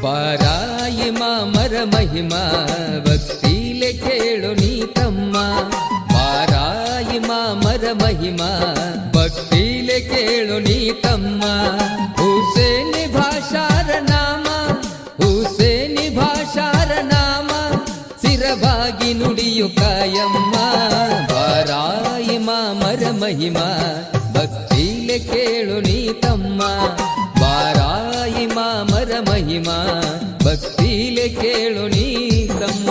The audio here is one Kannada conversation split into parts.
ಬಾರಾಯಿ ಮಾಮರ ಮಹಿಮಾ ಭಕ್ತಿಲೆ ಕೇಳು ನೀ ತಮ್ಮ. ಬಾರಾಯಿ ಮಾಮರ ಮಹಿಮಾ ಭಕ್ತಿಲೆ ಕೇಳು ನೀ ತಮ್ಮ. ಹುಸೇನಿ ಭಾಷಾರ ನಾಮ, ಹುಸೇನಿ ಭಾಷಾರ ನಾಮ, ಸಿರವಾಗಿ ನುಡಿಯು ಕಾಯಮ್ಮ. ಬಾರಾಯಿ ಮಾಮರ ಮಹಿಮಾ ಭಕ್ತಿಲೆ ಕೇಳು ನೀ ತಮ್ಮ. ಬಾರಾಯಿ ಮಾಮರ ಮಹಿಮಾ ಭಕ್ತಿಲೆ ಕೇಳು ನೀ ತಮ್ಮ.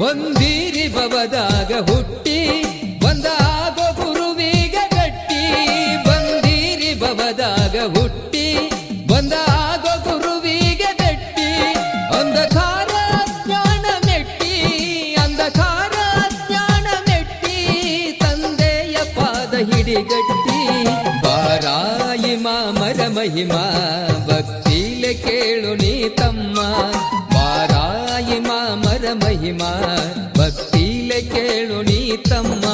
ಬಂದೀರಿ ಬವದಾಗ ಹುಟ್ಟಿ ಬಂದಾಗೋ ಗುರುವಿಗ ಗಟ್ಟಿ. ಬಂದೀರಿ ಬವದಾಗ ಹುಟ್ಟಿ ಬಂದಾಗೋ ಗುರುವಿಗ ಗಟ್ಟಿ. ಅಂಧಕಾರ ಜ್ಞಾನ ಮೆಟ್ಟಿ, ಅಂಧಕಾರ ಜ್ಞಾನ ಮೆಟ್ಟಿ, ತಂದೆಯ ಪಾದ ಹಿಡಿಗಟ್ಟಿ. ಬಾರಾಯಿ ಮಾಮರ ಮಹಿಮಾ ಭಕ್ತಿಲೆ ಕೇಳು ನೀ ತಮ್ಮ. ಬಾರಾಯಿ ಮಾಮರ ಮಹಿಮಾ ಭಕ್ತಿಲೆ ಕೇಳು ನೀ ತಮ್ಮ.